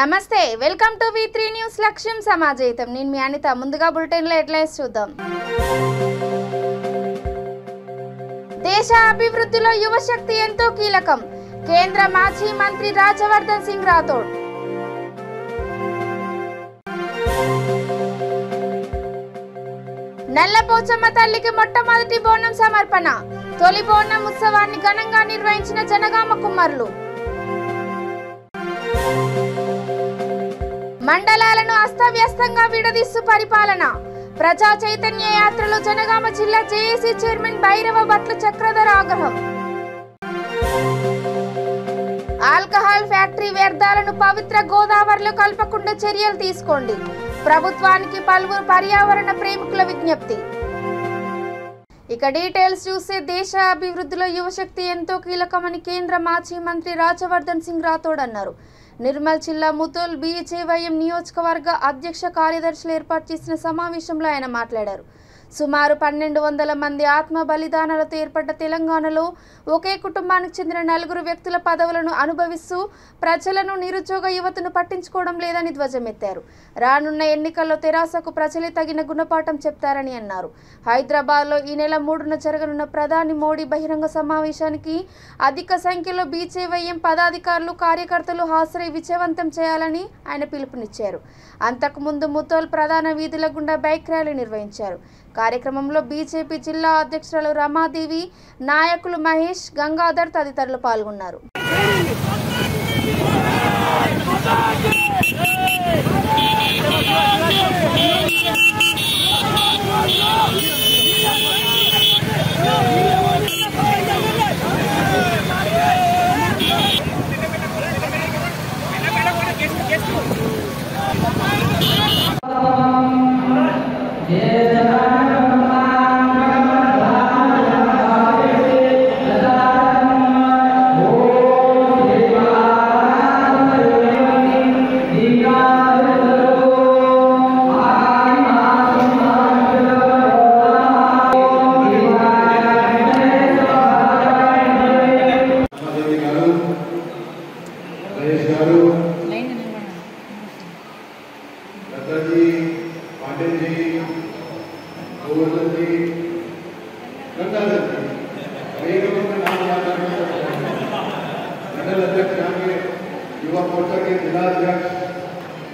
నమస్తే welcome to V3 news లక్ష్యం సమాజయితం నేను మీ అనిత ముందుగా బులెటిన్ లో హెడ్లైన్స్ చూద్దాం దేశ అభివృద్ధిలో యువ శక్తి ఎంతో కీలకం కేంద్ర మాజీ మంత్రి రాజవర్ధన్ సింగ్ రాథోడ్ నల్లపోచమ్మ తల్లికి మొట్టమొదటి బోనం సమర్పణ తొలి బోనం ఉత్సవాన్ని ఘనంగా నిర్వహించిన జనగామ కుమ్మరులు మండలాలను అస్తవ్యస్తంగా విడదీస్తూ పరిపాలన ప్రజా చైతన్య యాత్రలో జనగామ జిల్లా జేఏసీ చైర్మన్ భైరవ భట్ల చక్రధర్ ఆగ్రహం ఆల్కహాల్ ఫ్యాక్టరీ వ్యర్థాలను పవిత్ర గోదావరిలో కలపకుండా చర్యలు తీసుకోండి ప్రభుత్వానికి పలువురు పర్యావరణ ప్రేమికుల విజ్ఞప్తి ఇక డీటెయిల్స్ చూస్తే దేశ అభివృద్ధిలో యువశక్తి ఎంతో కీలకమని కేంద్ర మాజీ మంత్రి రాజవర్ధన్ సింగ్ రాథోడ్ అన్నారు నిర్మల్ జిల్లా ముతోల్ బీజేవైఎం నియోజకవర్గ అధ్యక్ష కార్యదర్శులు ఏర్పాటు చేసిన సమావేశంలో ఆయన మాట్లాడారు సుమారు 1200 మంది ఆత్మ బలిదానాలతో ఏర్పడ్డ తెలంగాణలో ఒకే కుటుంబానికి చెందిన 4 వ్యక్తుల పదవులను అనుభవిస్తూ ప్రజలను నిరుద్యోగ యువతను పట్టించుకోవడం లేదని ధ్వజమెత్తారు రానున్న ఎన్నికల్లో తెరాసకు ప్రజలే తగిన గుణపాఠం చెప్తారని అన్నారు హైదరాబాద్లో ఈ నెల 3న జరగనున్న ప్రధాని మోడీ బహిరంగ సమావేశానికి అధిక సంఖ్యలో బీజేవైఎం పదాధికారులు కార్యకర్తలు హాజరై విజయవంతం చేయాలని ఆయన పిలుపునిచ్చారు అంతకుముందు ముతోల్ ప్రధాన వీధుల గుండా బైక్ ర్యాలీ నిర్వహించారు కార్యక్రమంలో బీజేపీ జిల్లా అధ్యక్షురాలు రమాదేవి నాయకులు మహేష్ గంగాధర్ తదితరులు పాల్గొన్నారు युवा मोर्चा के जिला अध्यक्ष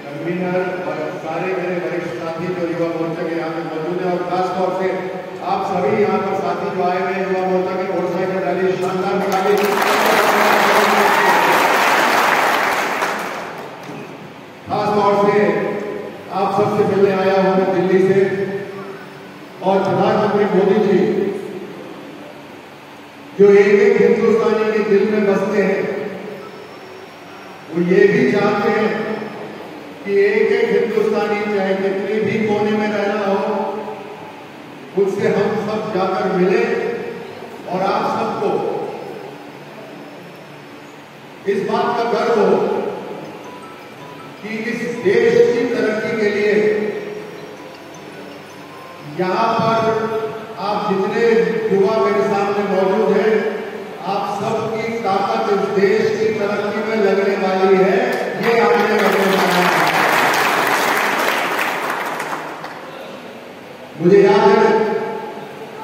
कन्वीनर और सारे मेरे वरिष्ठ साथी जो युवा मोर्चा के यहाँ पे मौजूद है और खासतौर से आप सभी यहाँ पर साथी जो आए हुए युवा मोर्चा के मोटरसाइकिल रैली शानदार निकाली खासतौर से आप सबसे मिलने आया हूँ मैं दिल्ली से और प्रधानमंत्री मोदी जी जो एक हिंदुस्तानी के दिल में बसते हैं वो ये भी चाहते हैं कि एक हिंदुस्तानी चाहे कितने भी कोने में रहना हो उससे हम सब जाकर मिले और आप सबको इस बात का गर्व हो कि इस देश की तरक्की के लिए यहाँ पर आप जितने युवा मेरे सामने मौजूद हैं आप सबकी ताकत इस देश की तरक्की में लगने वाली है ये आपने लगने वाला है मुझे याद है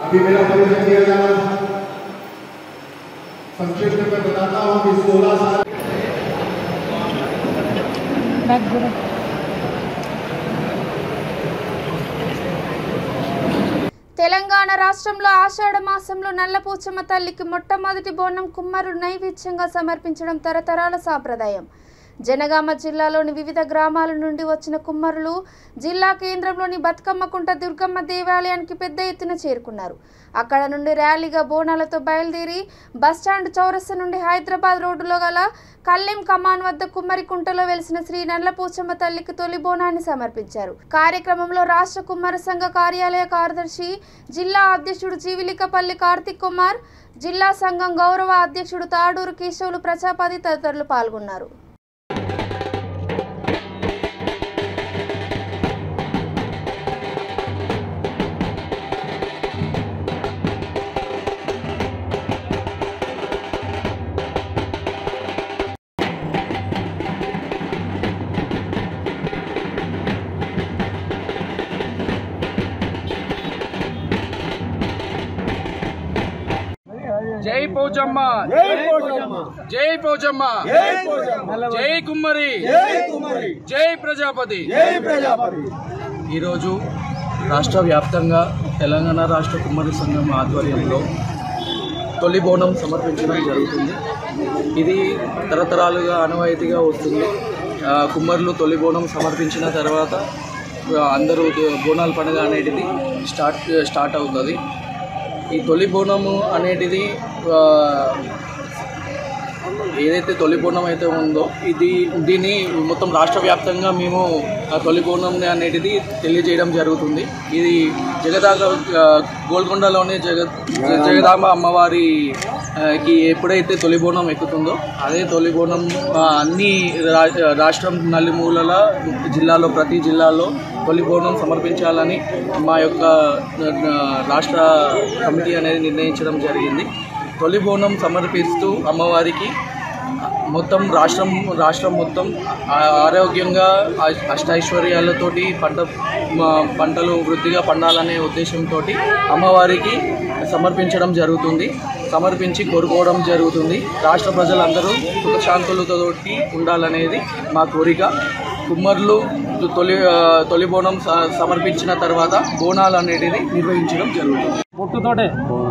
अभी मेरा परिचय किया जाना था संक्षिप्त में बताता हूं कि 16 साल తెలంగాణ రాష్ట్రంలో ఆషాఢ మాసంలో నల్లపోచమ్మ తల్లికి మొట్టమొదటి బోనం కుమ్మరులు నైవేద్యంగా సమర్పించడం తరతరాల సాంప్రదాయం జనగామ జిల్లాలోని వివిధ గ్రామాల నుండి వచ్చిన కుమ్మరులు జిల్లా కేంద్రంలోని బతుకమ్మకుంట దుర్గమ్మ దేవాలయానికి పెద్ద ఎత్తున చేరుకున్నారు అక్కడ నుండి ర్యాలీగా బోనాలతో బయలుదేరి బస్టాండ్ చౌరస్తా నుండి హైదరాబాద్ రోడ్డులో గల కల్లెం కమాన్ వద్ద కుమ్మరికుంటలో వెలిసిన శ్రీ నల్లపోచమ్మ తల్లికి తొలి బోనాన్ని సమర్పించారు కార్యక్రమంలో రాష్ట్ర కుమ్మర సంఘ కార్యాలయ కార్యదర్శి జిల్లా అధ్యక్షుడు జీవిలికపల్లి కార్తిక్ కుమార్ జిల్లా సంఘం గౌరవ అధ్యక్షుడు తాడూరు కేశవులు ప్రజాపతి తదితరులు పాల్గొన్నారు పోచమ్మ జై పోచమ్మ జై కుమ్మరి జై ప్రజాపతి. ఈరోజు రాష్ట్ర వ్యాప్తంగా తెలంగాణ రాష్ట్ర కుమ్మరి సంఘం ఆధ్వర్యంలో తొలి బోనం సమర్పించడం జరుగుతుంది. ఇది తరతరాలుగా ఆనవాయితీగా వస్తుంది. కుమ్మరులు తొలి బోనం సమర్పించిన తర్వాత అందరూ బోనాల పండుగ అనేటిది స్టార్ట్ అవుతుంది. ఈ తొలి బోనము అనేటిది ఏదైతే తొలి బోనం అయితే ఉందో దీన్ని మొత్తం రాష్ట్ర వ్యాప్తంగా మేము తొలి బోనం అనేటిది తెలియజేయడం జరుగుతుంది. ఇది గోల్కొండలోని జగదాంబ అమ్మవారికి ఎప్పుడైతే తొలి బోనం ఎక్కుతుందో అదే తొలి బోనం అన్ని రాష్ట్రం నలుమూలల జిల్లాలో ప్రతి జిల్లాలో తొలి బోనం సమర్పించాలని మా యొక్క రాష్ట్ర కమిటీ అనేది నిర్ణయించడం జరిగింది. తొలి బోనం సమర్పిస్తూ అమ్మవారికి మొత్తం రాష్ట్రం మొత్తం ఆరోగ్యంగా అష్టైశ్వర్యాలతోటి పంటలు వృద్ధిగా పండాలనే ఉద్దేశంతో అమ్మవారికి సమర్పించడం జరుగుతుంది. సమర్పించి కోరుకోవడం జరుగుతుంది. రాష్ట్ర ప్రజలందరూ సుఖశాంతులతోటి ఉండాలనేది మా కోరిక. కుమ్మర్లు తొలి బోనం సమర్పించిన తర్వాత బోనాలు అనేటిది నిర్వహించడం జరుగుతుంది. పొట్టుతోటే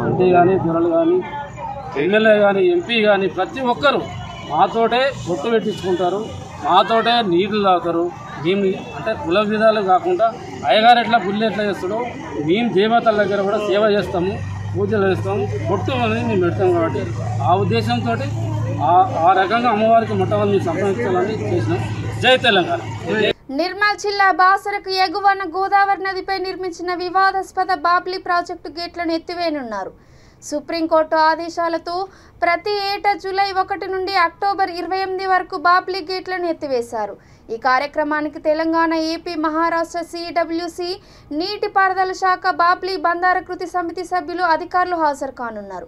ఎంపీ కానీ దొరలు కానీ ఎమ్మెల్యే కానీ ఎంపీ కానీ ప్రతి ఒక్కరు మాతోటే పొట్టు పెట్టించుకుంటారు, మాతోటే నీళ్లు తాగుతారు. మేము అంటే కుల విధాలు కాకుండా అయ్యగారు ఎట్లా గుళ్ళు ఎట్లా చేస్తాడో మేము దేవతల దగ్గర కూడా సేవ చేస్తాము, పూజలు చేస్తాము, పొట్టు అనేది మేము పెడతాం. కాబట్టి ఆ ఉద్దేశంతో ఆ రకంగా అమ్మవారికి మొట్టమొదటి సంప్రదించాలని చేసినాం. జై తెలంగాణ. నిర్మల్ జిల్లా బాసరకు ఎగువన గోదావరి నదిపై నిర్మించిన వివాదాస్పద బాబ్లీ ప్రాజెక్టు గేట్లను ఎత్తివేయనున్నారు. సుప్రీంకోర్టు ఆదేశాలతో ప్రతి ఏటా జూలై 1 నుండి అక్టోబర్ 28 వరకు బాబ్లీ గేట్లను ఎత్తివేశారు. ఈ కార్యక్రమానికి తెలంగాణ, ఏపీ, మహారాష్ట్ర సిడబ్ల్యూసి నీటిపారుదల శాఖ బాబ్లీ బంధార కృతి సమితి సభ్యులు, అధికారులు హాజరు కానున్నారు.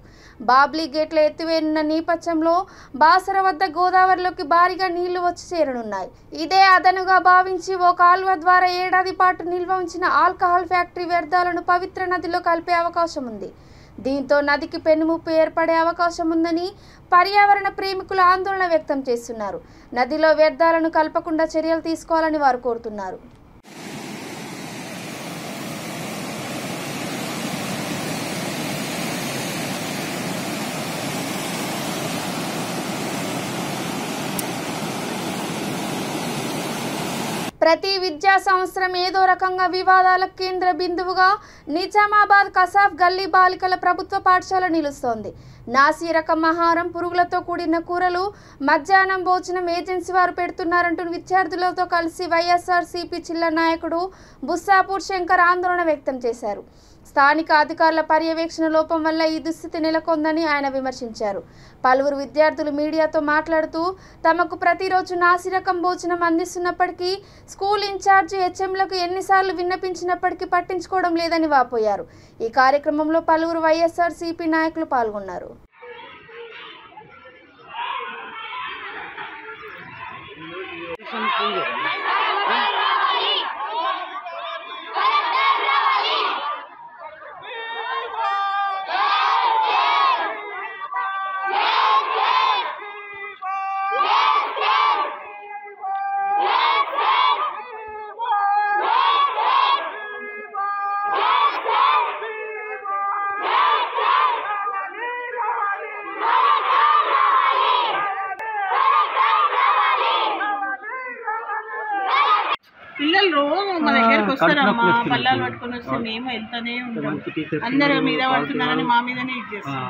బాబ్లీ గేట్ల ఎత్తివేయనున్న నేపథ్యంలో బాసర వద్ద గోదావరిలోకి భారీగా నీళ్లు వచ్చి చేరనున్నాయి. ఇదే అదనుగా భావించి ఓ కాలువ ద్వారా ఏడాది పాటు నిల్వ ఉంచిన ఆల్కహాల్ ఫ్యాక్టరీ వ్యర్థాలను పవిత్ర నదిలో కలిపే అవకాశం ఉంది. దీంతో నదికి పెనుముప్పు ఏర్పడే అవకాశం ఉందని పర్యావరణ ప్రేమికులు ఆందోళన వ్యక్తం చేస్తున్నారు. నదిలో వ్యర్థాలను కలపకుండా చర్యలు తీసుకోవాలని వారు కోరుతున్నారు. ప్రతి విద్యా సంవత్సరం ఏదో రకంగా వివాదాలకు కేంద్ర బిందువుగా నిజామాబాద్ కసాఫ్ గల్లీ బాలికల ప్రభుత్వ పాఠశాల నిలుస్తోంది. నాసి రకం ఆహారం, పురుగులతో కూడిన కూరలు మధ్యాహ్నం భోజనం ఏజెన్సీ వారు పెడుతున్నారంటూ విద్యార్థులతో కలిసి వైఎస్ఆర్సీపీ జిల్లా నాయకుడు బుస్సాపూర్ శంకర్ ఆందోళన వ్యక్తం చేశారు. స్థానిక అధికారుల పర్యవేక్షణ లోపం వల్ల ఈ దుస్థితి నెలకొందని ఆయన విమర్శించారు. పలువురు విద్యార్థులు మీడియాతో మాట్లాడుతూ తమకు ప్రతిరోజు నాసిరకం భోజనం అందిస్తున్నప్పటికీ స్కూల్ ఇన్ఛార్జి హెచ్ఎంలకు ఎన్నిసార్లు విన్నపించినప్పటికీ పట్టించుకోవడం లేదని వాపోయారు. ఈ కార్యక్రమంలో పలువురు వైఎస్ఆర్సీపీ నాయకులు పాల్గొన్నారు. పిల్లలు రోజు మా దగ్గరికి వస్తారమ్మా, పల్లాలు పట్టుకొని వస్తే మేము వెళ్తానే ఉంటాం. అందరూ మీద పడుతున్నారని మా మీదనే ఇది చేస్తాం.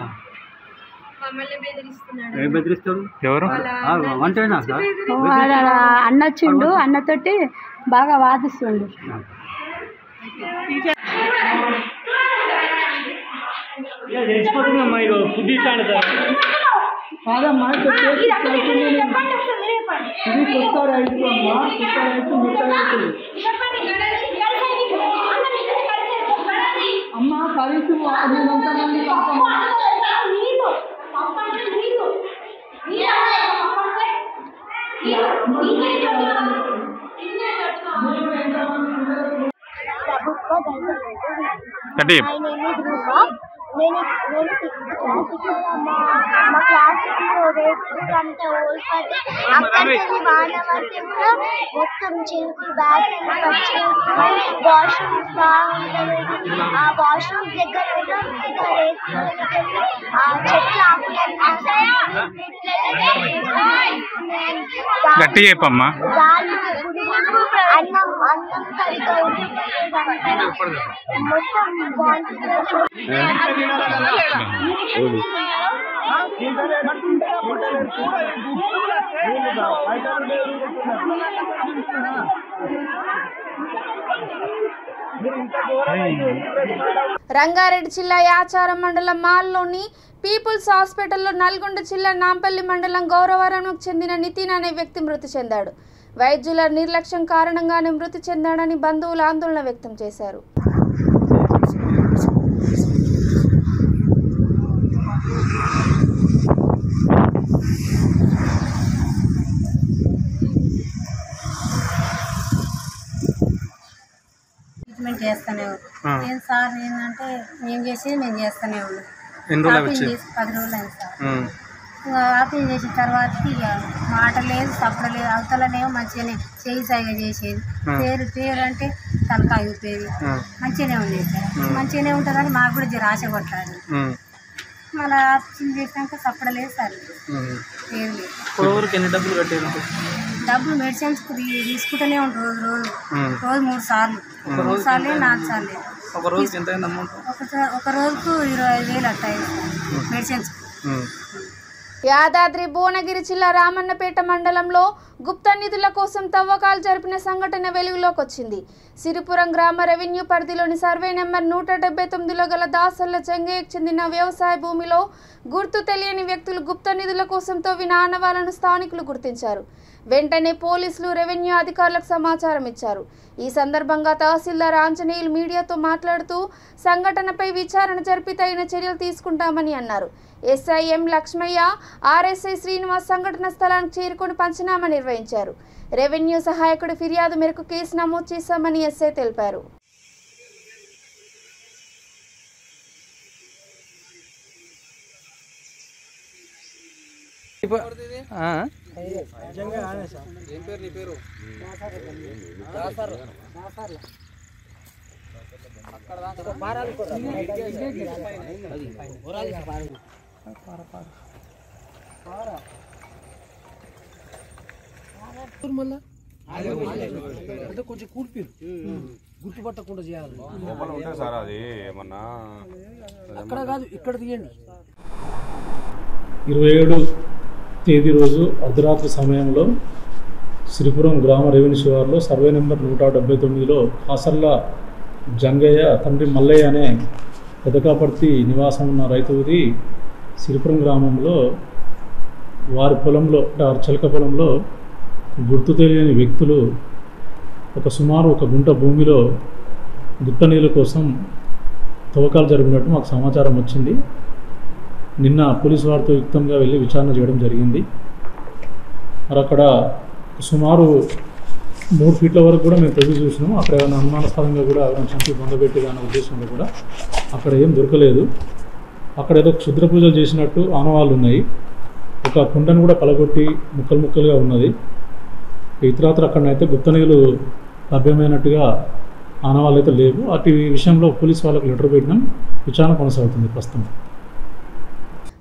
అన్నొచ్చిండు, అన్నతోటి బాగా వాదిస్తుండు. కాదమ్మా అమ్మ కలిసి నేను మా క్లాస్లో అంత ఓల్పడి అక్కడికి వానవర్షంలో మొత్తం చినుకులు బ్యాగ్ వచ్చి వాష్రూమ్స్ బాగుంటుంది. ఆ వాష్రూమ్ దగ్గర ఆ చెట్లు గట్టి చెప్పమ్మా. అన్నం సరిగ్గా మొత్తం బాగుంటుంది. రంగారెడ్డి జిల్లా యాచారం మండలం మాల్లోని పీపుల్స్ హాస్పిటల్లో నల్గొండ జిల్లా నాంపల్లి మండలం గౌరవరంకు చెందిన నితిన్ అనే వ్యక్తి మృతి చెందాడు. వైద్యుల నిర్లక్ష్యం కారణంగానే మృతి చెందాడని బంధువులు ఆందోళన వ్యక్తం చేశారు. ట్రీట్మెంట్ చేస్తూనే నేను సార్ ఏంటంటే మేము చేసేది మేము చేస్తూనే ఉన్నాం. 10 రోజులు అయింది సార్. ఆపరేషన్ చేసిన తర్వాతకి ఇక మాట లేదు, సప్పుడు లేదు. అవతలనేమో మంచిగానే చేయి సాయిగా చేసేది. పేరు అంటే తలకాయ ఊపేది. మంచిగానే ఉండేది సార్. మంచిగానే ఉంటుందని మాకు కూడా జర ఆశ కొట్టాలి. మళ్ళీ ఆపరేషన్ చేసినాక సప్పుడు లేదు సార్. పేరు లేదు. ఎన్ని డబ్బులు కట్టారు? డబ్బులు మెడిసిన్స్ తీసుకుంటూనే ఉంటారు. రోజు 3 సార్లు, 3 సార్లు 4 సార్లు. ఒక రోజుకి ఎంత అయింది అమౌంట్? ఒక రోజుకు 25,000 అట్టాయి మెడిసిన్స్. యాదాద్రి భువనగిరి జిల్లా రామన్నపేట మండలంలో గుప్త నిధుల కోసం తవ్వకాలు జరిపిన సంఘటన వెలుగులోకి వచ్చింది. సిరిపురం గ్రామ రెవెన్యూ పరిధిలోని సర్వే నెంబర్ 179లో గల దాసల్ల చెంగయ్యకు చెందిన వ్యవసాయ భూమిలో గుర్తు తెలియని వ్యక్తులు గుప్త నిధుల కోసం తవ్విన ఆనవాలను స్థానికులు గుర్తించారు. వెంటనే పోలీసులు రెవెన్యూ అధికారులకు సమాచారం ఇచ్చారు. ఈ సందర్భంగా తహసీల్దార్ ఆంజనేయులు మీడియాతో మాట్లాడుతూ సంఘటనపై విచారణ జరిపి తగిన చర్యలు తీసుకుంటామని అన్నారు. ఎస్ఐఎం లక్ష్మయ్య, ఆర్ఎస్ఐ శ్రీనివాస్ సంఘటన స్థలానికి చేరుకొని పంచనామా నిర్వహించారు. రెవెన్యూ సహాయకుడి ఫిర్యాదు మేరకు కేసు నమోదు చేశామని ఎస్ఐ తెలిపారు. కొంచెం కూర్పి గుర్తుపట్టకుండా చేయాలి. అక్కడ కాదు, ఇక్కడ తీయండి. 27 తేదీ రోజు అర్ధరాత్రి సమయంలో సిరిపురం గ్రామ రెవెన్యూ శివార్లో సర్వే నెంబర్ 179లో కాసర్ల జంగయ్య తండ్రి మల్లయ్య అనే పెదకాపర్తి నివాసం ఉన్న రైతుది సిరిపురం గ్రామంలో వారి పొలంలో వారి చిలక పొలంలో గుర్తు తెలియని వ్యక్తులు సుమారు 1 గుంట భూమిలో గుట్ట నీళ్ళ కోసం తవ్వకాలు జరిపినట్టు మాకు సమాచారం వచ్చింది. నిన్న పోలీసు వారితో యుక్తంగా వెళ్ళి విచారణ చేయడం జరిగింది. మరి అక్కడ సుమారు 3 ఫీట్ల వరకు కూడా మేము తవ్వి చూసినాము. అక్కడ ఏమైనా అనుమానాస్పదంగా కూడా ఎవరైనా చంపి బొందబెట్టి అనే ఉద్దేశంలో కూడా అక్కడ ఏం దొరకలేదు. అక్కడ ఏదో క్షుద్ర పూజలు చేసినట్టు ఆనవాళ్ళు ఉన్నాయి. ఒక కుండను కూడా పలగొట్టి ముక్కలు ముక్కలుగా ఉన్నది. ఇతరాత్ర అక్కడనైతే గుప్త నిధులు లభ్యమైనట్టుగా ఆనవాళ్ళు అయితే లేవు. అటు విషయంలో పోలీసు వాళ్ళకు లెటర్ పెట్టినాం. విచారణ కొనసాగుతుంది ప్రస్తుతం.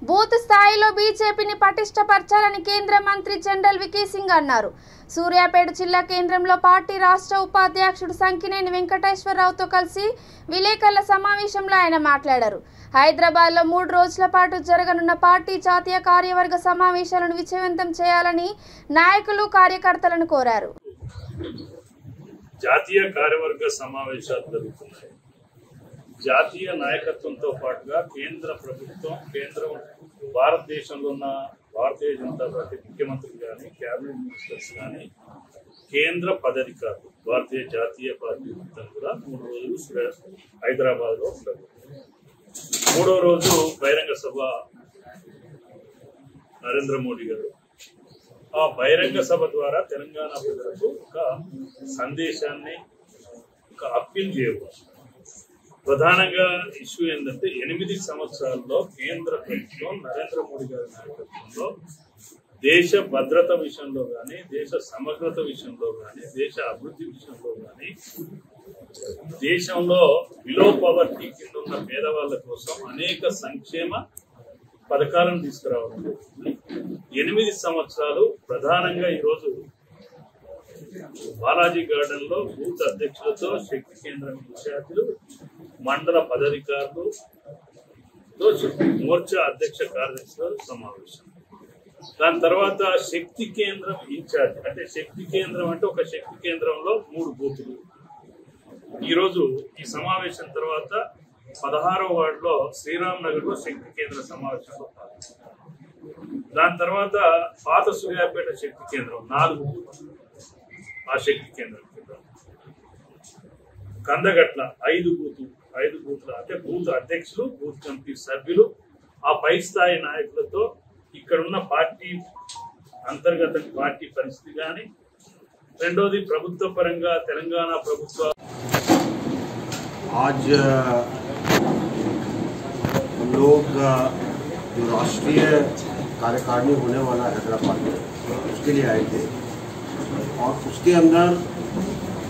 బూత్ స్థాయిలో బీజేపీని పటిష్టపరచాలని కేంద్ర మంత్రి జనరల్ వికే సింగ్ అన్నారు. సూర్యాపేట జిల్లా కేంద్రంలో పార్టీ రాష్ట్ర ఉపాధ్యక్షుడు సంకినేని వెంకటేశ్వరరావుతో కలిసి విలేకరుల సమావేశంలో ఆయన మాట్లాడారు. హైదరాబాద్లో 3 రోజుల పాటు జరగనున్న పార్టీ జాతీయ కార్యవర్గ సమావేశాలను విజయవంతం చేయాలని నాయకులు కార్యకర్తలను కోరారు. జాతీయ కార్యవర్గ సమావేశాలు జరుగుతున్నాయి. జాతీయ నాయకత్వంతో పాటుగా కేంద్ర ప్రభుత్వం, భారతదేశంలో ఉన్న భారతీయ జనతా పార్టీ ముఖ్యమంత్రులు కానీ, క్యాబినెట్ మినిస్టర్స్ కానీ, కేంద్ర పదాధికారులు, భారతీయ జాతీయ పార్టీ మొత్తం కూడా 3 రోజులు హైదరాబాద్లో ఉండదు. 3వ రోజు బహిరంగ సభ నరేంద్ర మోడీ గారు ఆ బహిరంగ సభ ద్వారా తెలంగాణ ప్రజలకు ఒక సందేశాన్ని, ఒక అప్పీల్ చేయవచ్చు. ప్రధానంగా ఇష్యూ ఏంటంటే 8 సంవత్సరాల్లో కేంద్ర ప్రభుత్వం నరేంద్ర మోడీ గారి నాయకత్వంలో దేశ భద్రత విషయంలో కానీ, దేశ సమగ్రత విషయంలో కానీ, దేశ అభివృద్ధి విషయంలో కానీ, దేశంలో బిలో పవర్టీ కింద ఉన్న పేదవాళ్ళ కోసం అనేక సంక్షేమ పథకాలను తీసుకురావడం. 8 సంవత్సరాలు ప్రధానంగా ఈరోజు బాలాజీ గార్డెన్ లో బూత్ అధ్యక్షులతో, శక్తి కేంద్రం ఇన్ఛార్జీలు, మండల పదాధికారులు, మోర్చా అధ్యక్ష కార్యదర్శుల సమావేశం. దాని తర్వాత శక్తి కేంద్రం ఇన్ఛార్జ్, అంటే శక్తి కేంద్రం అంటే ఒక శక్తి కేంద్రంలో 3 బూతులు. ఈరోజు ఈ సమావేశం తర్వాత 16వ వార్డులో శ్రీరామ్ నగర్ లో శక్తి కేంద్ర సమావేశంలో. దాని తర్వాత పాత సూర్యాపేట శక్తి కేంద్రం 4 బూతులు. ఆ శక్తి కేంద్రం కందగట్ల 5 బూతులు అంటే బూత్ అధ్యక్షులు, బూత్ కమిటీ సభ్యులు, ఆ పై స్థాయి నాయకులతో ఇక్కడున్న పార్టీ అంతర్గత పార్టీ పరిస్థితి కానీ, రెండోది ప్రభుత్వ పరంగా తెలంగాణ ప్రభుత్వ आज हम लोग जो राष्ट्रीय कार्यकारिणी होने वाला हैदराबाद में उसके लिए आए थे और उसके अंदर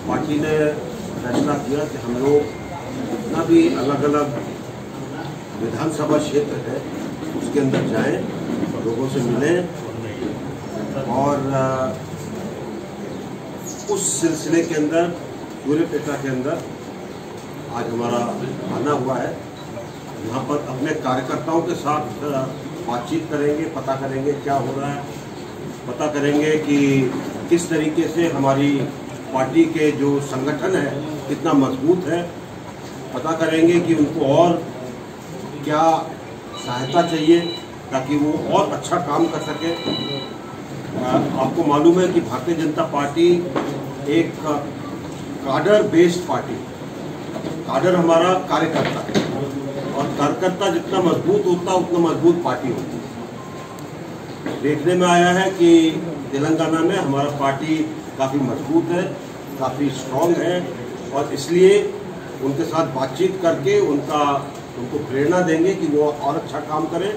पार्टी ने फैसला किया कि हम लोग जितना भी अलग अलग विधानसभा क्षेत्र है उसके अंदर जाएं, लोगों से मिलें और उस सिलसिले के अंदर सूर्यपेटा के अंदर आज हमारा आना हुआ है। यहाँ पर अपने कार्यकर्ताओं के साथ बातचीत करेंगे, पता करेंगे क्या हो रहा है, पता करेंगे कि किस तरीके से हमारी पार्टी के जो संगठन है कितना मजबूत है, पता करेंगे कि उनको और क्या सहायता चाहिए ताकि वो और अच्छा काम कर सके। आपको मालूम है कि भारतीय जनता पार्टी एक काडर बेस्ड पार्टी, काडर हमारा कार्यकर्ता है और कार्यकर्ता जितना मजबूत होता उतना मजबूत पार्टी होती है। देखने में आया है कि तेलंगाना में हमारा पार्टी काफ़ी मजबूत है, काफ़ी स्ट्रॉन्ग है और इसलिए उनके साथ बातचीत करके उनको प्रेरणा देंगे कि वो और अच्छा काम करें।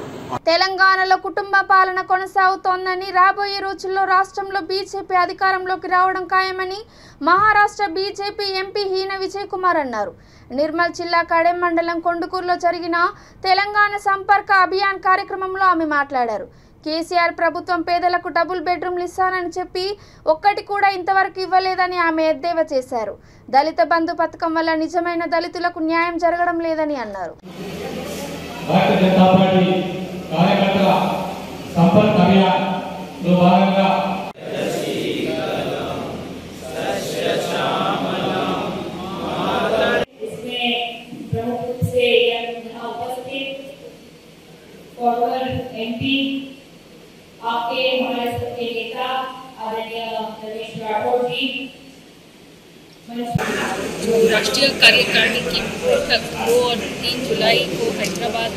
తెలంగాణలో కుటుంబ పాలన కొనసాగుతోందని, రాబోయే రోజుల్లో రాష్ట్రంలో బీజేపీ అధికారంలోకి రావడం ఖాయమని మహారాష్ట్ర బీజేపీ ఎంపీ హీన విజయ్ కుమార్ అన్నారు. నిర్మల్ జిల్లా కడెం మండలం కొండుకూరులో జరిగిన తెలంగాణ సంపర్క అభియాన్ కార్యక్రమంలో ఆమె మాట్లాడారు. కేసీఆర్ ప్రభుత్వం పేదలకు డబుల్ బెడ్రూమ్లు ఇస్తానని చెప్పి ఒక్కటి కూడా ఇంతవరకు ఇవ్వలేదని ఆమె ఎద్దేవా చేశారు. దళిత బంధు పథకం వల్ల నిజమైన దళితులకు న్యాయం జరగడం లేదని అన్నారు. కార్యకర్తల సంపర్క అభియాన్లో భాగంగా इसमें प्रमुख रूप से यहाँ उपस्थित फॉर्मर एमपी, आपके हमारे सबके नेता आदरणीय रमेश राठौर जी, राष्ट्रीय कार्यकारिणी की बैठक 2 और 3 जुलाई को हैदराबाद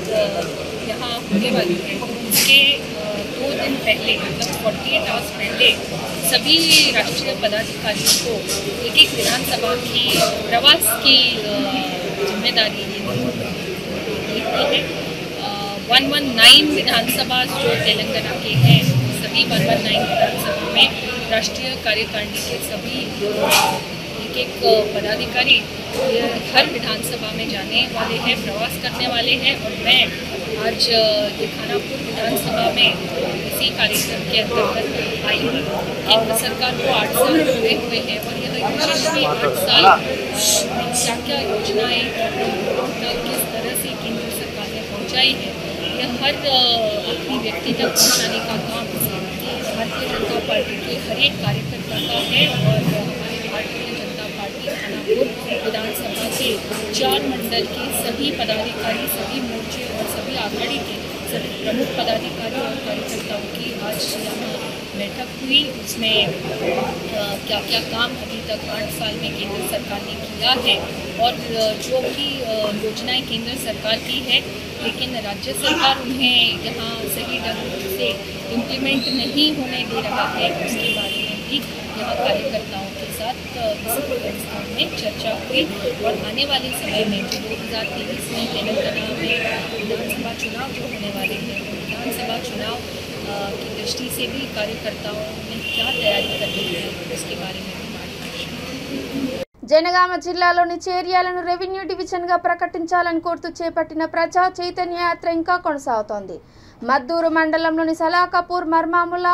यहाँ होने वाली है। उसके 2 दिन पहले, मतलब 48 आवर्स पहले, सभी राष्ट्रीय पदाधिकारियों को एक विधानसभा की प्रवास की जिम्मेदारी दी है। 119 विधानसभा जो तेलंगाना के हैं, सभी 119 विधानसभा में राष्ट्रीय कार्यकारिणी के सभी एक पदाधिकारी हर विधानसभा में जाने वाले हैं, प्रवास करने वाले हैं। और मैं आज ये खानापुर विधानसभा में इसी कार्यक्रम के अंतर्गत आई हूँ। केंद्र सरकार को 8 साल पूरे हुए हैं और यह यशस्वी 8 साल में क्या क्या योजनाएं किस तरह से केंद्र सरकार ने पहुँचाई है, यह हर अपनी व्यक्ति तक पहुँचाने का काम भारतीय जनता पार्टी के हर एक कार्यकर्ता का है। और हमारे भारतीय जनता पार्टी खानापुर विधानसभा के 4 मंडल के सभी पदाधिकारी, सभी मोर्चे और सभी आघाड़ी के सभी प्रमुख पदाधिकारी और कार्यकर्ताओं की आज यहाँ बैठक हुई। उसमें क्या क्या काम अभी तक 8 साल में केंद्र सरकार ने किया है और जो भी योजनाएं केंद्र सरकार की है लेकिन राज्य सरकार उन्हें यहाँ सही ढंग से इम्प्लीमेंट नहीं होने दे रहा है, उसके बारे में भी यहाँ कार्यकर्ताओं के साथ इसी व्यवस्था में चर्चा हुई और आने वाले समय में जो 2023 में तेलंगाना में विधानसभा चुनाव जो होने वाले हैं विधानसभा चुनाव की दृष्टि से भी कार्यकर्ताओं ने क्या तैयारी करनी है उसके बारे में भी मार्गदर्शन। జనగామ జిల్లాలోని చేర్యాలను రెవెన్యూ డివిజన్గా ప్రకటించాలని కోరుతూ చేపట్టిన ప్రజా చైతన్య యాత్ర ఇంకా కొనసాగుతోంది. మద్దూరు మండలంలోని సలాకపూర్, మర్మాముల,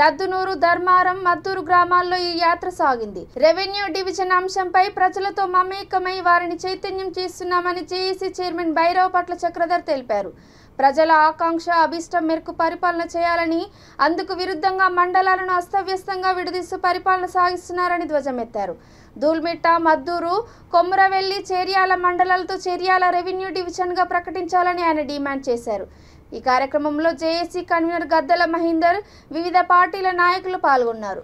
లద్దునూరు, ధర్మారం, మద్దూరు గ్రామాల్లో ఈ యాత్ర సాగింది. రెవెన్యూ డివిజన్ అంశంపై ప్రజలతో మమేకమై వారిని చైతన్యం చేస్తున్నామని జేఏసీ చైర్మన్ భైరవ్ పట్ల చక్రధర్ తెలిపారు. ప్రజల ఆకాంక్ష అభిష్టం మేరకు పరిపాలన చేయాలని, అందుకు విరుద్ధంగా మండలాలను అస్తవ్యస్తంగా విడదీస్తూ పరిపాలన సాగిస్తున్నారని ధ్వజమెత్తారు. దూల్మిట్ట, మద్దూరు, కొమురవెల్లి, చేర్యాల మండలాలతో చేర్యాల రెవెన్యూ డివిజన్గా ప్రకటించాలని ఆయన డిమాండ్ చేశారు. ఈ కార్యక్రమంలో జేఏసీ కన్వీనర్ గద్దల మహేందర్, వివిధ పార్టీల నాయకులు పాల్గొన్నారు.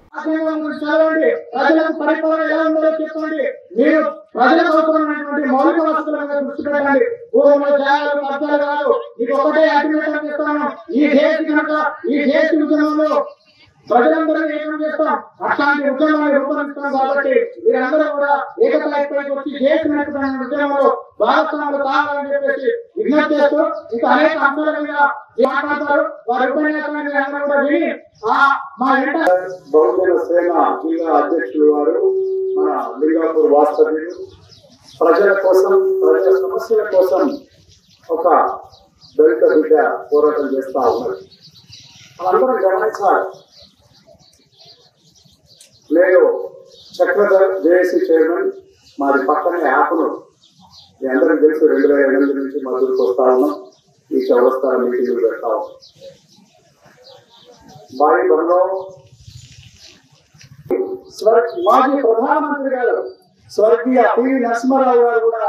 ప్రజలందరూ ఏకం చేస్తాం, అట్లాంటి ఉద్యమాన్ని రూపొందిస్తున్నాం. కాబట్టి మీరందరూ కూడా ఏకతాటిపైకి వచ్చి చేసినటువంటి ఉద్యమంలో భాగస్వాములు కావాలని చెప్పేసి విజ్ఞప్తి చేస్తూ ఇంకా అనేక అంశాల మీద మాట్లాడతారు. వారి ఉపన్యాసాన్ని అందరూ కూడా విని మా బహుజన సేన జిల్లా అధ్యక్షులు వారు మన లింగాపూర్ వాస్తవ్యులు ప్రజల కోసం, ప్రజల సమస్యల కోసం ఒక దళిత బిడ్డ పోరాటం చేస్తా ఉన్నారు. అందరూ గమనించాలి. నేను చక్రధర్ జేఏసీ చైర్మన్, మాది పక్కనే యాప్ను మీ అందరికీ తెలుసు. 2008 నుంచి మద్దూరుకు వస్తా ఉన్నాం. ఈ చౌరస్తా మీటింగ్లు పెడతా ఉన్నాం. బాయిబర్లో మాజీ ప్రధానమంత్రి గారు స్వర్గీయ పివి నరసింహారావు గారు కూడా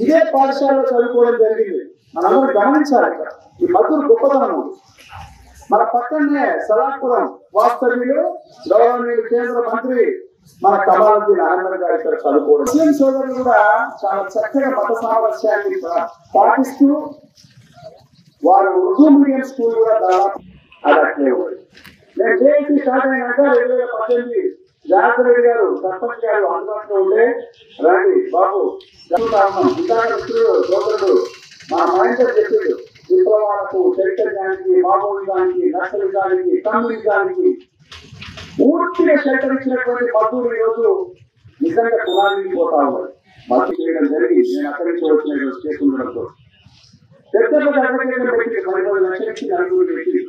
ఇదే పాఠశాలలో చదువుకోవడం జరిగింది. మనందరూ గమనించాలి. ఈ మద్దూరు గొప్పతనం. మన పక్కనే సలాపురం వాస్తవ్యులు గౌరవనీయులు కేంద్ర మంత్రి మన కమాలుద్దీన్ అహ్మద్ గారు ఇక్కడ చదువుకోవడం. ముస్లిం సోదరులు కూడా చాలా చక్కగా మత సామరస్యాన్ని పాటిస్తూ వారు ఉర్దూ మీడియం స్కూల్ కూడా దాదాపు అది అట్లే ఉంది. నేను జేఏసీ స్టార్ట్ అయినాక 2018 జాగ్రత్త రెడ్డి గారు సర్పంచ్ గారు అందుబాటులో ఉండే రండి బాబు సోదరుడు మా మహేందర్ చెప్పాడు, విప్లవాలకు, చరిత్రడానికి, మామూలుగానికి, నక్సలిజానికి, కమ్యూనిజానికి పూర్తిగా సేకరించినటువంటి మద్దూరు ఈరోజు నిజంగా కుమారిపోతా ఉన్నారు. మద్దతు చేయడం జరిగి నేను అక్కడి నుంచి వచ్చిన చేసుకుండడంతో పెద్ద పెద్ద అడ్వకేట్లు పెట్టి 10 లక్షలకి నలుగురు పెట్టి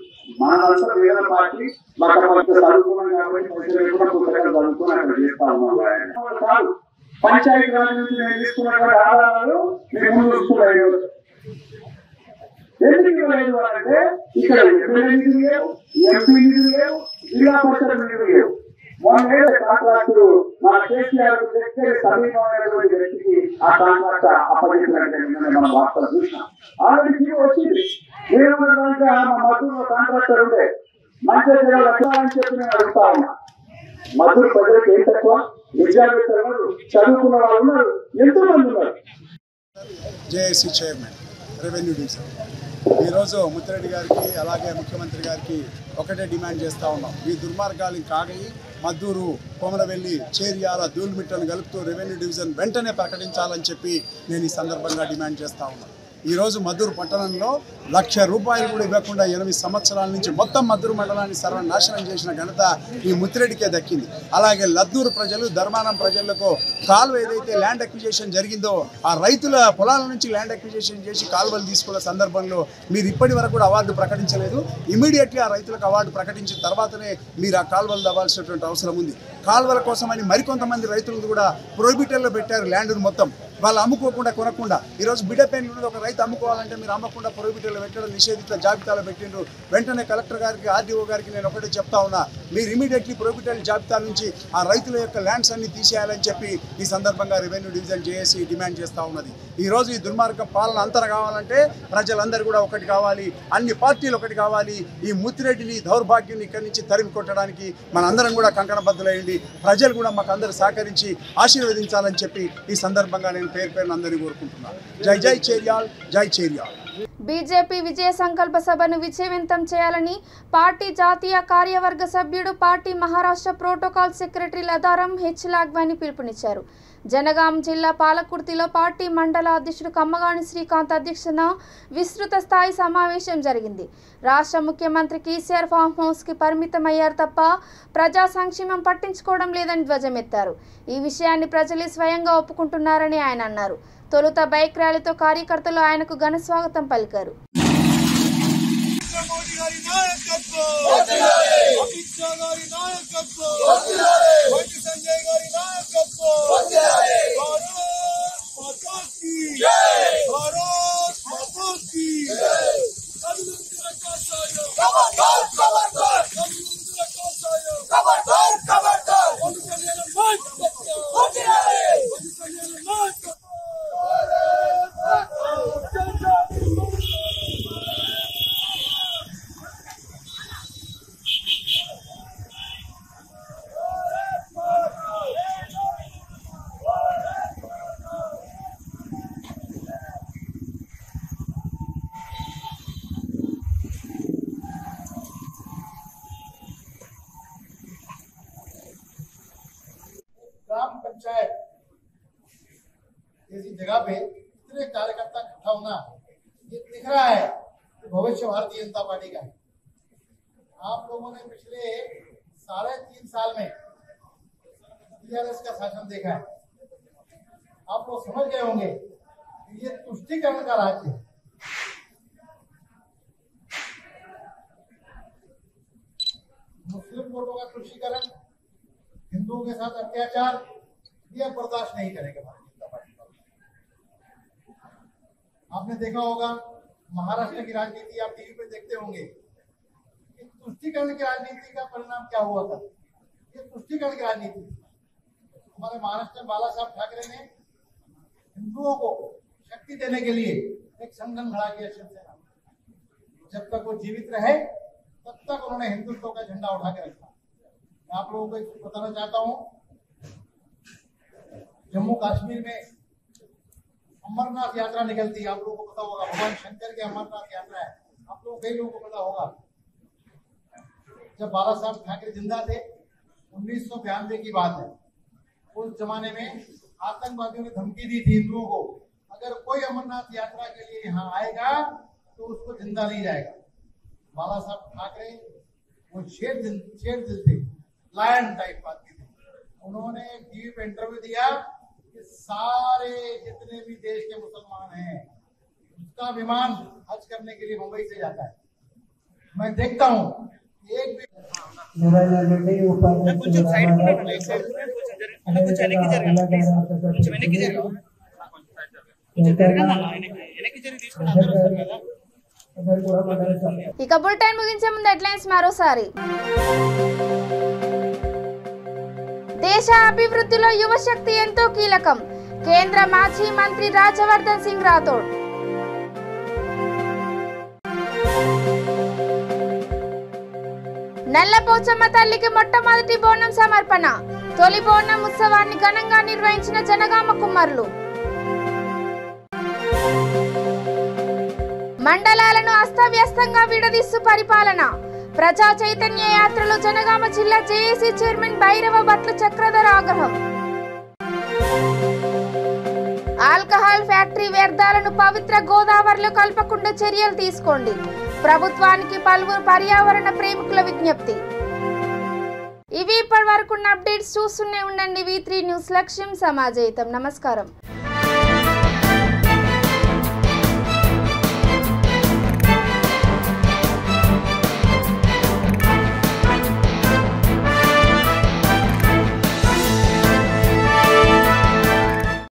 మన నష్టం వేరే పార్టీ మాకు చదువుకున్నాం కాబట్టి పైసలు కూడా పుస్తకాలు చదువుకుని అక్కడ చేస్తా ఉన్నాం. కాదు, పంచాయతీ రాజ్ నుంచి నేను తీసుకున్నటువంటి ఆధారాలు మేము ముందు చూసుకున్నాయి. ఎందుకు లేదు అంటే ఇక్కడ ఎమ్మెల్యే నిధులు లేవు, ఎంపీ నిధులు లేవు, జిల్లా పరిషత్ నిధులు లేవు. మొన్న కాంట్రాక్టు మన కేసీఆర్ దగ్గర సమీపమైనటువంటి వ్యక్తికి ఆ కాంట్రాక్ట్ అప్పగించినట్టు మనం వార్తలు చూసినాం. ఆల్రెడీ తీరు వచ్చింది. నేను కనుక మా మద్దూరులో కాంట్రాక్టర్ ఉంటే మంచిగా లక్షలని చెప్పి నేను అడుగుతా ఉన్నా. మద్దూరు ప్రజలకు ఏం తక్కువ? విద్యావేత్తలు ఉన్నారు, చదువుకున్న వాళ్ళు ఉన్నారు, ఎంతో మంది ఉన్నారు. జేఏసీ చైర్మన్ రెవెన్యూ డివిజన్ ఈరోజు ముత్తిరెడ్డి గారికి అలాగే ముఖ్యమంత్రి గారికి ఒకటే డిమాండ్ చేస్తూ ఉన్నాం. ఈ దుర్మార్గాలు కాగయి మద్దూరు, కొమరవెల్లి, చేర్యాల, దూల్మిట్టను కలుపుతూ రెవెన్యూ డివిజన్ వెంటనే ప్రకటించాలని చెప్పి నేను ఈ సందర్భంగా డిమాండ్ చేస్తూ ఉన్నాను. ఈరోజు మద్దూరు పట్టణంలో ₹1,00,000 కూడా ఇవ్వకుండా 8 సంవత్సరాల నుంచి మొత్తం మద్దూరు మండలాన్ని సర్వనాశనం చేసిన ఘనత ఈ ముత్తిరెడ్డికే దక్కింది. అలాగే లద్దూరు ప్రజలు, ధర్మానం ప్రజలకు కాలువ ఏదైతే ల్యాండ్ అక్విజిషన్ జరిగిందో ఆ రైతుల పొలాల నుంచి ల్యాండ్ అక్విజిషన్ చేసి కాలువలు తీసుకున్న సందర్భంలో మీరు ఇప్పటి వరకు కూడా అవార్డు ప్రకటించలేదు. ఇమీడియట్లీ ఆ రైతులకు అవార్డు ప్రకటించిన తర్వాతనే మీరు ఆ కాలువలు దవ్వాల్సినటువంటి అవసరం ఉంది. కాలువల కోసమని మరికొంతమంది రైతులు కూడా ప్రొహిబిటర్లో పెట్టారు ల్యాండ్ను మొత్తం. వాళ్ళు అమ్ముకోకుండా కొనకుండా ఈరోజు బిడ్డపైన ఉన్నది ఒక రైతు అమ్ముకోవాలంటే మీరు అమ్మకుండా ప్రొహిబిటర్లో పెట్టడం నిషేధిత జాబితాలో పెట్టిండ్రు. వెంటనే కలెక్టర్ గారికి, ఆర్డీఓ గారికి నేను ఒకటే చెప్తా ఉన్నా, మీరు ఇమీడియట్లీ ప్రొహిబిటర్ జాబితా నుంచి ఆ రైతుల యొక్క ల్యాండ్స్ అన్ని తీసేయాలని చెప్పి ఈ సందర్భంగా రెవెన్యూ డివిజన్ జేఏసీ డిమాండ్ చేస్తూ ఉన్నది. ఈరోజు ఈ దుర్మార్గం పాలన అంతర కావాలంటే ప్రజలందరూ కూడా ఒకటి కావాలి, అన్ని పార్టీలు ఒకటి కావాలి. ఈ ముత్తిరెడ్డిని, దౌర్భాగ్యాన్ని ఇక్కడి నుంచి తరిమి కొట్టడానికి మనందరం కూడా కంకణబద్ధులయ్యండి. ప్రజలు కూడా మాకు అందరూ సహకరించి ఆశీర్వదించాలని చెప్పి ఈ సందర్భంగా నేను పేరు పేరున అందరినీ కోరుకుంటున్నాను. జై జై చేర్యాల్, జై చేర్యాల్. బీజేపీ విజయ సంకల్ప సభను విజయవంతం చేయాలని పార్టీ జాతీయ కార్యవర్గ సభ్యుడు పార్టీ మహారాష్ట్ర ప్రోటోకాల్ సెక్రటరీ లదారం హెచ్ లాగ్వాని పిలుపునిచ్చారు. జనగాం జిల్లా పాలకుర్తిలో పార్టీ మండల అధ్యక్షుడు కమ్మగాని శ్రీకాంత్ అధ్యక్షతన విస్తృత స్థాయి సమావేశం జరిగింది. రాష్ట్ర ముఖ్యమంత్రి కేసీఆర్ ఫామ్ హౌస్కి పరిమితమయ్యారు తప్ప ప్రజా సంక్షేమం పట్టించుకోవడం లేదని ధ్వజమెత్తారు. ఈ విషయాన్ని ప్రజలే స్వయంగా ఒప్పుకుంటున్నారని ఆయన అన్నారు. తొలుత బైక్ ర్యాలీతో కార్యకర్తలు ఆయనకు ఘన స్వాగతం పలికారు. ग्राम पंचायत जैसी जगह पे इतने कार्यकर्ता इकट्ठा होना ये दिख रहा है कि भविष्य भारतीय जनता पार्टी का है। आप लोगों ने पिछले 3.5 साल में टीआरएस का शासन देखा है। आप लोग समझ गए होंगे कि ये तुष्टीकरण का राज्य है। मुस्लिम वोटों का तुष्टीकरण, हिंदुओं के साथ अत्याचार, ये बर्दाश्त नहीं करेगा भारतीय जनता पार्टी। आपने देखा होगा महाराष्ट्र की राजनीति, आप टीवी पे देखते होंगे कि तुष्टीकरण की राजनीति का परिणाम क्या हुआ था। ये तुष्टीकरण की राजनीति, हमारे महाराष्ट्र में बाला साहब ठाकरे ने हिंदुओं को शक्ति देने के लिए एक संगठन खड़ा किया शिवसेना। जब तक वो जीवित रहे तब तक उन्होंने हिंदुत्व का झंडा उठा के रखा। मैं आप लोगों को बताना चाहता हूं, जम्मू कश्मीर में अमरनाथ यात्रा निकलती है, आप लोगों को पता होगा, भगवान शंकर की अमरनाथ यात्रा है, आप लोग कई लोगों को पता होगा। जब बाला साहब ठाकरे जिंदा थे, 1992 की बात है, उस जमाने में आतंकवादियों ने धमकी दी थी हिंदुओं को, अगर कोई अमरनाथ यात्रा के लिए यहाँ आएगा तो उसको जिंदा नहीं जाएगा। बाला साहब ठाकरे वो शेर दिल थे, लायन टाइप बात की थी। उन्होंने टीवी पे इंटरव्यू दिया कि सारे जितने भी देश के मुसलमान हैं उसका विमान हज करने के लिए मुंबई से जाता है। मैं देखता हूँ एक भी ఇక బులెటిన్ ముగించే ముందు హెడ్లైన్స్ మరోసారి. దేశ అభివృద్ధిలో యువశక్తి ఎంతో కీలకం, కేంద్ర మాజీ మంత్రి రాజవర్ధన్ సింగ్ రాథోడ్. నల్లపోచమ్మ తల్లికి మొట్టమొదటి బోనం సమర్పణ, తొలి బోనం ఉత్సవాన్ని ఘనంగా నిర్వహించిన జనగామ కుమ్మరులు. మండలాలను అస్తవ్యస్తంగా విడదీస్తూ పరిపాలన, ప్రజా చైతన్య యాత్రలో జనగామ జిల్లా జేఏసీ చైర్మన్ భైరవ భట్ల చక్రధర్ ఆగ్రహం. ఆల్కహాల్ ఫ్యాక్టరీ వ్యర్థాలను పవిత్ర గోదావరిలో కలపకుండా చర్యలు తీసుకోండి, ప్రభుత్వానికి పలువురు పర్యావరణ ప్రేమికుల విజ్ఞప్తి. ఇవి ఇప్పటి వరకు అప్డేట్స్ చూస్తూనే ఉండండి. V3 న్యూస్, లక్ష్యం సమాజహితం. నమస్కారం.